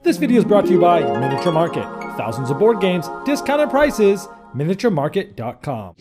This video is brought to you by Miniature Market. Thousands of board games, discounted prices, miniaturemarket.com.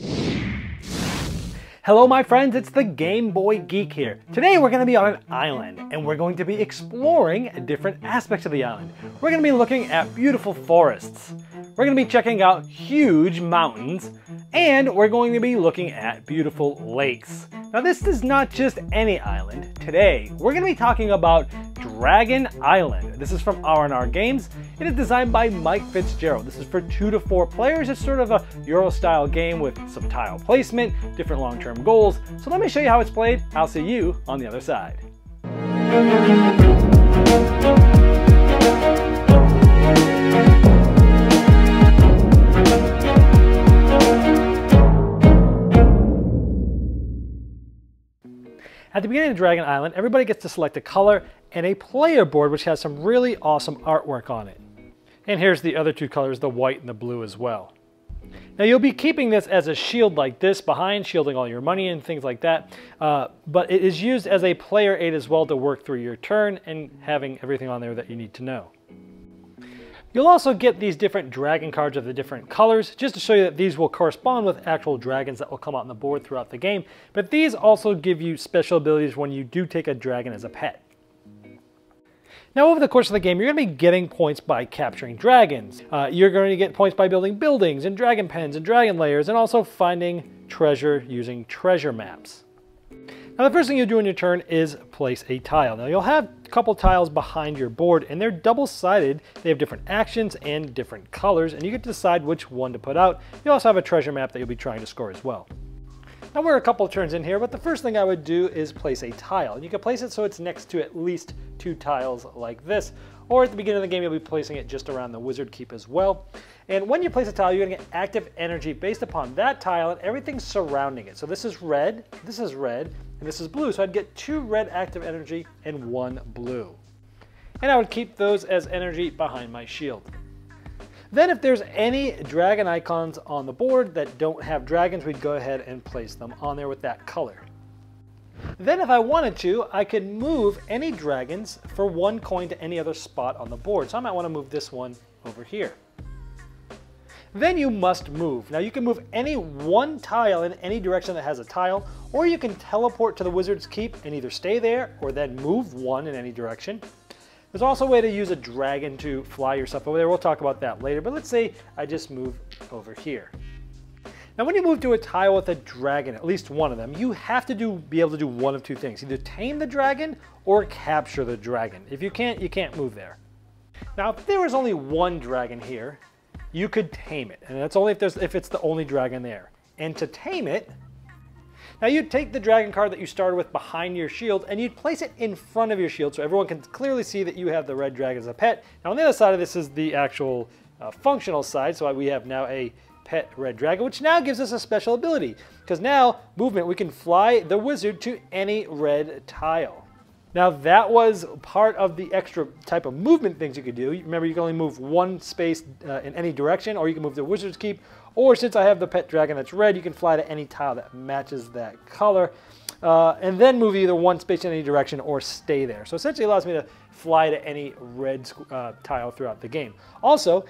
Hello my friends, it's the Game Boy Geek here. Today we're going to be on an island and we're going to be exploring different aspects of the island. We're going to be looking at beautiful forests. We're going to be checking out huge mountains and we're going to be looking at beautiful lakes. Now this is not just any island. Today we're going to be talking about Dragon Island. This is from R&R Games. It is designed by Mike Fitzgerald. This is for 2 to 4 players. It's sort of a Euro style game with some tile placement, different long-term goals. So let me show you how it's played. I'll see you on the other side. At the beginning of Dragon Island, everybody gets to select a color and a player board which has some really awesome artwork on it. And here's the other 2 colors, the white and the blue as well. Now you'll be keeping this as a shield like this behind, shielding all your money and things like that, but it is used as a player aid as well to work through your turn and having everything on there that you need to know. You'll also get these different dragon cards of the different colors, just to show you that these will correspond with actual dragons that will come out on the board throughout the game, but these also give you special abilities when you do take a dragon as a pet. Now over the course of the game, you're going to be getting points by capturing dragons. You're going to get points by building buildings and dragon pens and dragon layers, and also finding treasure using treasure maps. Now the first thing you do in your turn is place a tile. Now you'll have a couple tiles behind your board and they're double-sided. They have different actions and different colors and you get to decide which one to put out. You also have a treasure map that you'll be trying to score as well. Now we're a couple turns in here, but the first thing I would do is place a tile. And you can place it so it's next to at least 2 tiles like this. Or at the beginning of the game, you'll be placing it just around the wizard keep as well. And when you place a tile, you're going to get active energy based upon that tile and everything surrounding it. So this is red, and this is blue. So I'd get 2 red active energy and 1 blue. And I would keep those as energy behind my shield. Then if there's any dragon icons on the board that don't have dragons, we'd go ahead and place them on there with that color. Then if I wanted to, I could move any dragons for 1 coin to any other spot on the board. So I might want to move this one over here. Then you must move. Now you can move any 1 tile in any direction that has a tile, or you can teleport to the wizard's keep and either stay there or then move 1 in any direction. There's also a way to use a dragon to fly yourself over there. We'll talk about that later, but let's say I just move over here. Now when you move to a tile with a dragon, at least one of them, you have to be able to do one of 2 things. Either tame the dragon or capture the dragon. If you can't move there. Now if there was only 1 dragon here, you could tame it. And that's only if it's the only dragon there. And to tame it, now you'd take the dragon card that you started with behind your shield and you'd place it in front of your shield so everyone can clearly see that you have the red dragon as a pet. Now on the other side of this is the actual functional side, so we have now a pet red dragon, which now gives us a special ability. Because now, movement, we can fly the wizard to any red tile. Now that was part of the extra type of movement things you could do. Remember, you can only move 1 space in any direction, or you can move the wizard's keep, or since I have the pet dragon that's red, you can fly to any tile that matches that color, and then move either 1 space in any direction or stay there. So essentially it allows me to fly to any red tile throughout the game. Also,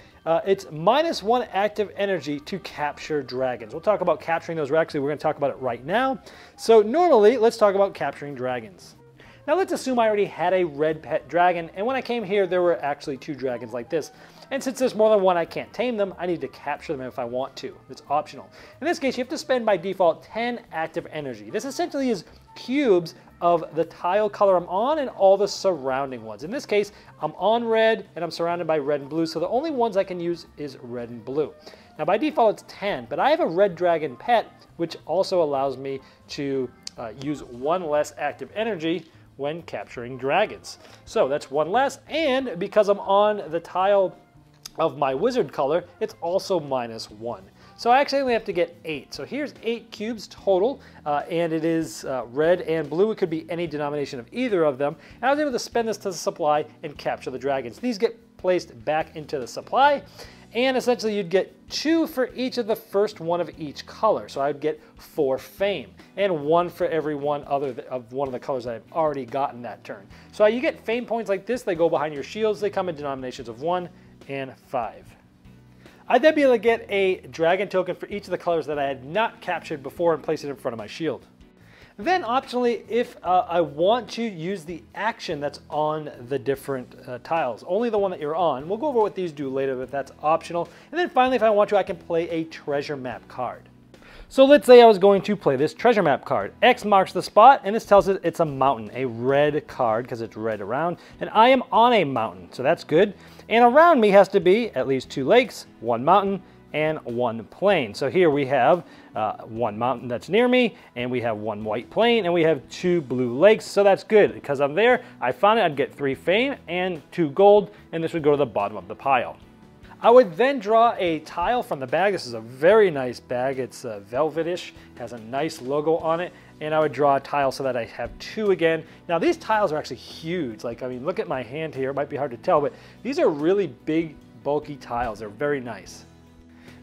it's -1 active energy to capture dragons. We'll talk about capturing those. Actually, we're going to talk about it right now. So normally, let's talk about capturing dragons. Now let's assume I already had a red pet dragon, and when I came here, there were actually 2 dragons like this. And since there's more than 1, I can't tame them. I need to capture them if I want to. It's optional. In this case, you have to spend by default 10 active energy. This essentially is cubes of the tile color I'm on and all the surrounding ones. In this case, I'm on red and I'm surrounded by red and blue, so the only ones I can use is red and blue. Now by default it's 10, but I have a red dragon pet, which also allows me to use 1 less active energy when capturing dragons. So that's 1 less, and because I'm on the tile of my wizard color, it's also -1. So I actually only have to get 8. So here's 8 cubes total, and it is red and blue. It could be any denomination of either of them. And I was able to spend this to the supply and capture the dragons. These get placed back into the supply, and essentially you'd get 2 for each of the first one of each color. So I'd get 4 fame, and 1 for every one of the colors I've already gotten that turn. So you get fame points like this. They go behind your shields. They come in denominations of 1 and 5. I'd then be able to get a dragon token for each of the colors that I had not captured before and place it in front of my shield. Then optionally, if I want to use the action that's on the different tiles, only the one that you're on, we'll go over what these do later, but that's optional. And then finally, if I want to, I can play a treasure map card. So let's say I was going to play this treasure map card. X marks the spot, and this tells it it's a mountain, a red card because it's red around, and I am on a mountain, so that's good. And around me has to be at least 2 lakes, 1 mountain, and 1 plain. So here we have 1 mountain that's near me, and we have 1 white plain, and we have 2 blue lakes. So that's good because I'm there. I found it. I'd get 3 fame and 2 gold, and this would go to the bottom of the pile. I would then draw a tile from the bag. This is a very nice bag. It's velvetish, has a nice logo on it, and I would draw a tile so that I have 2 again. Now these tiles are actually huge. Like, I mean, look at my hand here. It might be hard to tell, but these are really big, bulky tiles. They're very nice.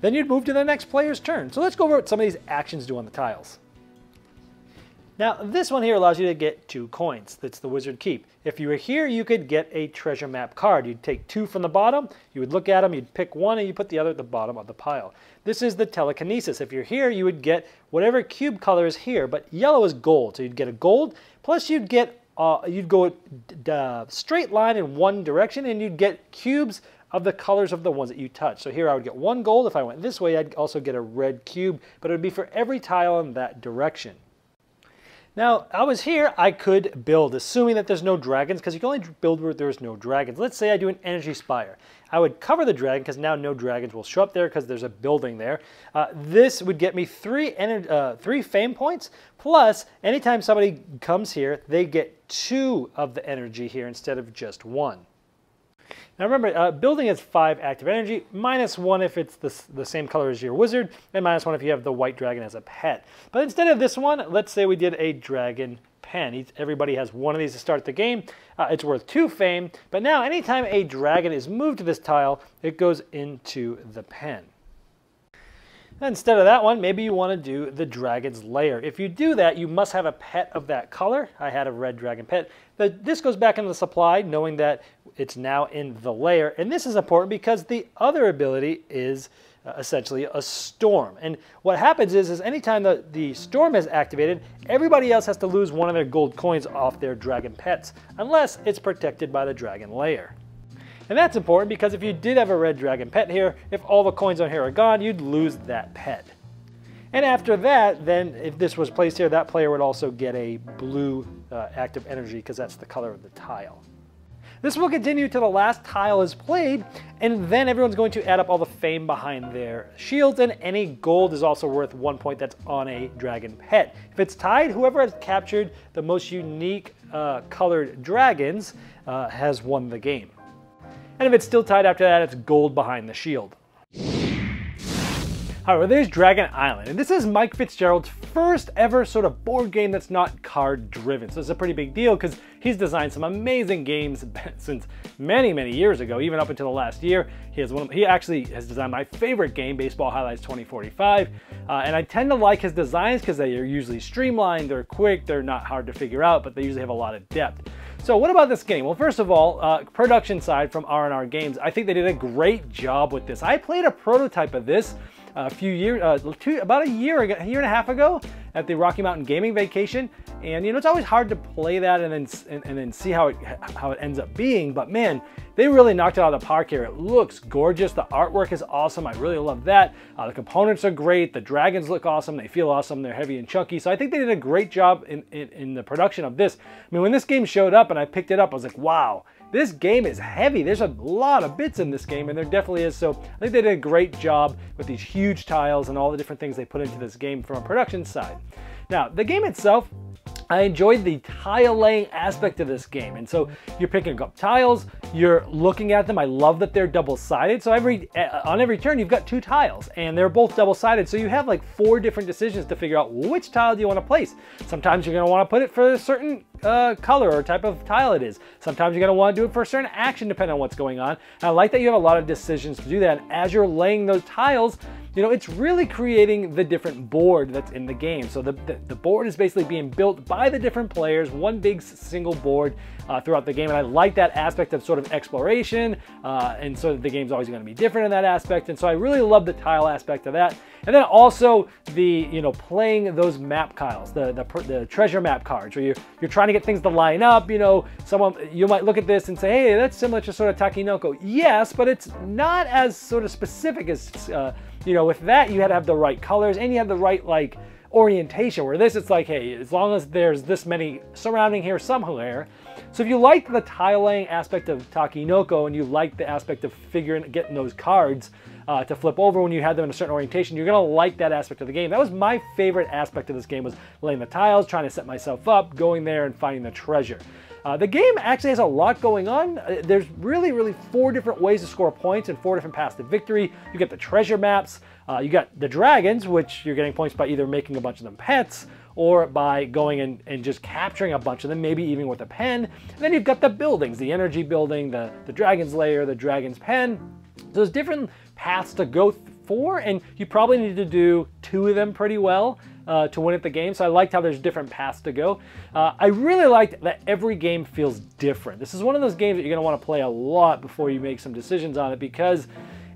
Then you'd move to the next player's turn. So let's go over what some of these actions do on the tiles. Now this one here allows you to get 2 coins. That's the wizard keep. If you were here, you could get a treasure map card. You'd take 2 from the bottom, you would look at them, you'd pick 1, and you put the other at the bottom of the pile. This is the telekinesis. If you're here, you would get whatever cube color is here, but yellow is gold. So you'd get a gold, plus you'd get you'd go straight line in one direction, and you'd get cubes of the colors of the ones that you touch. So here I would get 1 gold. If I went this way, I'd also get a red cube, but it would be for every tile in that direction. Now, I was here, I could build, assuming that there's no dragons, because you can only build where there's no dragons. Let's say I do an energy spire. I would cover the dragon, because now no dragons will show up there, because there's a building there. This would get me 3 fame points, plus anytime somebody comes here, they get 2 of the energy here instead of just 1. Now remember, building is 5 active energy, -1 if it's the same color as your wizard, and -1 if you have the white dragon as a pet. But instead of this one, let's say we did a dragon pen. Everybody has 1 of these to start the game. It's worth 2 fame, but now anytime a dragon is moved to this tile, it goes into the pen. Instead of that one, maybe you want to do the dragon's lair. If you do that, you must have a pet of that color. I had a red dragon pet. This goes back into the supply, knowing that it's now in the lair. And this is important because the other ability is essentially a storm. And what happens is anytime the storm is activated, everybody else has to lose 1 of their gold coins off their dragon pets, unless it's protected by the dragon lair. And that's important because if you did have a red dragon pet here, if all the coins on here are gone, you'd lose that pet. And after that, then if this was placed here, that player would also get a blue active energy because that's the color of the tile. This will continue till the last tile is played, and then everyone's going to add up all the fame behind their shields, and any gold is also worth 1 point that's on a dragon pet. If it's tied, whoever has captured the most unique colored dragons has won the game. And if it's still tied after that, it's gold behind the shield. All right, well, there's Dragon Island, and this is Mike Fitzgerald's first ever sort of board game that's not card driven. So it's a pretty big deal because he's designed some amazing games since many, many years ago, even up until the last year. He actually has designed my favorite game, Baseball Highlights 2045. And I tend to like his designs because they are usually streamlined, they're quick, they're not hard to figure out, but they usually have a lot of depth. So what about this game? Well, first of all, production side from R&R Games, I think they did a great job with this. I played a prototype of this a few years, about a year and a half ago at the Rocky Mountain Gaming Vacation. And you know, it's always hard to play that and then see how it ends up being. But man, they really knocked it out of the park here. It looks gorgeous. The artwork is awesome. I really love that. The components are great. The dragons look awesome. They feel awesome. They're heavy and chunky. So I think they did a great job in the production of this. I mean, when this game showed up and I picked it up, I was like, wow, this game is heavy. There's a lot of bits in this game, and there definitely is. So I think they did a great job with these huge tiles and all the different things they put into this game from a production side. Now, the game itself, I enjoyed the tile laying aspect of this game. And so you're picking up tiles, you're looking at them. I love that they're double-sided. So on every turn, you've got 2 tiles and they're both double-sided. So you have like 4 different decisions to figure out which tile do you want to place. Sometimes you're going to want to put it for a certain color or type of tile it is. Sometimes you're going to want to do it for a certain action depending on what's going on. And I like that you have a lot of decisions to do that. And as you're laying those tiles, you know, it's really creating the different board that's in the game. So the board is basically being built by the different players, one big single board throughout the game. And I like that aspect of sort of exploration. And so the game's always going to be different in that aspect. And so I really love the tile aspect of that. And then also the, you know, playing those map tiles, the treasure map cards, where you're trying to get things to line up. You know, you might look at this and say, hey, that's similar to sort of Takenoko. Yes, but it's not as sort of specific as, you know, with that, you had to have the right colors and you have the right, like, orientation, where this, it's like, hey, as long as there's this many surrounding here somewhere. So if you like the tile laying aspect of Takenoko and you like the aspect of getting those cards to flip over when you had them in a certain orientation, you're going to like that aspect of the game. That was my favorite aspect of this game, was laying the tiles, trying to set myself up, going there and finding the treasure. The game actually has a lot going on. There's really 4 different ways to score points and 4 different paths to victory. You get the treasure maps, you got the dragons, which you're getting points by either making a bunch of them pets or by going and just capturing a bunch of them, maybe even with a pen. And then you've got the buildings, the energy building, the dragon's lair, the dragon's pen. There's different paths to go for, and you probably need to do 2 of them pretty well to win at the game. So I liked how there's different paths to go. I really liked that every game feels different. This is one of those games that you're going to want to play a lot before you make some decisions on it, because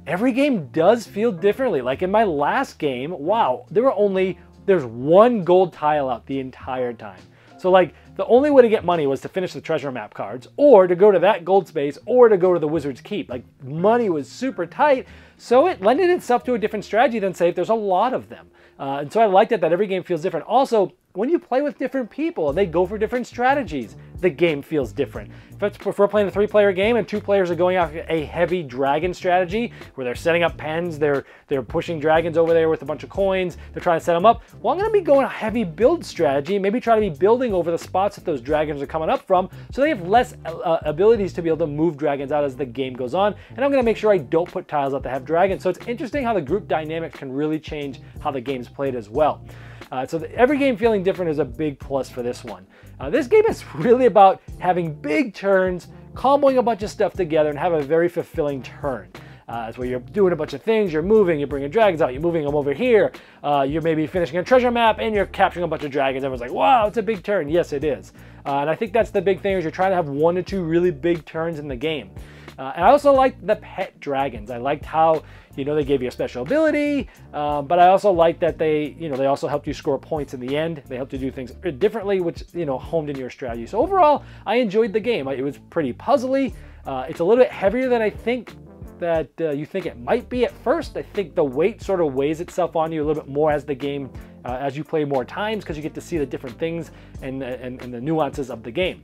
every game does feel differently. Like in my last game, wow, there's 1 gold tile out the entire time. So like the only way to get money was to finish the treasure map cards, or to go to that gold space, or to go to the wizard's keep. Like money was super tight, so it lended itself to a different strategy than, say, if there's a lot of them. And so I liked it that every game feels different. Also, when you play with different people and they go for different strategies, the game feels different. If we're playing a 3-player game and 2 players are going after a heavy dragon strategy, where they're setting up pens, they're pushing dragons over there with a bunch of coins, they're trying to set them up, well, I'm going to be going a heavy build strategy, maybe try to be building over the spots that those dragons are coming up from, so they have less abilities to be able to move dragons out as the game goes on. And I'm going to make sure I don't put tiles out that have dragons. So it's interesting how the group dynamics can really change how the game's played as well. So every game feeling different is a big plus for this one. This game is really about having big turns, comboing a bunch of stuff together, and have a very fulfilling turn. It's where you're doing a bunch of things, you're moving, you're bringing dragons out, you're moving them over here, you're maybe finishing a treasure map, and you're capturing a bunch of dragons. Everyone's like, wow, it's a big turn. Yes, it is. And I think that's the big thing, is you're trying to have 1 to 2 really big turns in the game. And I also liked the pet dragons. I liked how, you know, they gave you a special ability, but I also liked that they also helped you score points in the end. They helped you do things differently, which, you know, honed in your strategy. So overall, I enjoyed the game. It was pretty puzzly. It's a little bit heavier than I think that you think it might be at first. I think the weight sort of weighs itself on you a little bit more as the game, as you play more times, because you get to see the different things and the nuances of the game.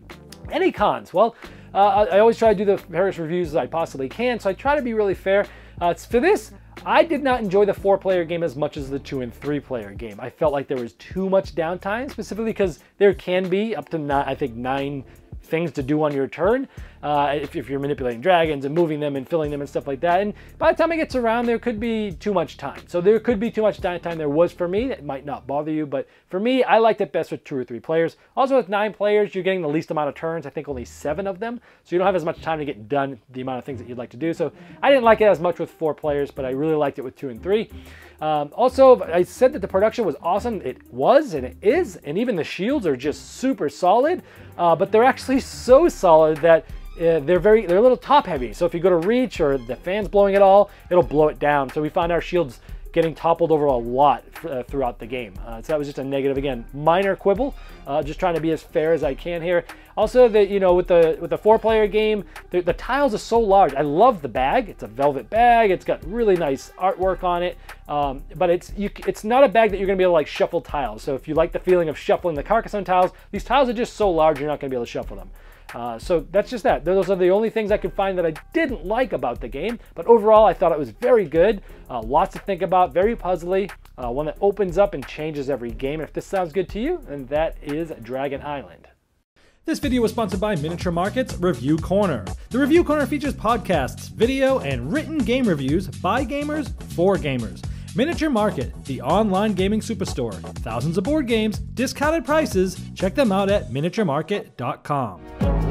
Any cons? Well, I always try to do the fairest reviews as I possibly can, so I try to be really fair. For this, I did not enjoy the 4-player game as much as the 2- and 3-player game. I felt like there was too much downtime, specifically because there can be up to 9 things to do on your turn if you're manipulating dragons and moving them and filling them and stuff like that. And by the time it gets around, there could be too much time. So there could be too much downtime. There was for me. It might not bother you, but for me, I liked it best with 2 or 3 players. Also with 9 players, you're getting the least amount of turns. I think only 7 of them. So you don't have as much time to get done the amount of things that you'd like to do. So I didn't like it as much with 4 players, but I really liked it with 2 and 3. Also, I said that the production was awesome. It was, and it is, and even the shields are just super solid, but they're actually so solid that they're a little top heavy. So if you go to reach or the fan's blowing it all, it'll blow it down. So we found our shields getting toppled over a lot throughout the game. So that was just a negative. Again, minor quibble. Just trying to be as fair as I can here. Also, with the 4-player game, the tiles are so large. I love the bag. It's a velvet bag. It's got really nice artwork on it. But it's not a bag that you're going to be able to like shuffle tiles. So if you like the feeling of shuffling the Carcassonne tiles, these tiles are just so large you're not going to be able to shuffle them. So that's just that. Those are the only things I could find that I didn't like about the game. But overall, I thought it was very good. Lots to think about, very puzzly. one that opens up and changes every game. And if this sounds good to you, then that is Dragon Island. This video was sponsored by Miniature Market's Review Corner. The Review Corner features podcasts, video, and written game reviews by gamers for gamers. Miniature Market, the online gaming superstore. Thousands of board games, discounted prices. Check them out at miniaturemarket.com.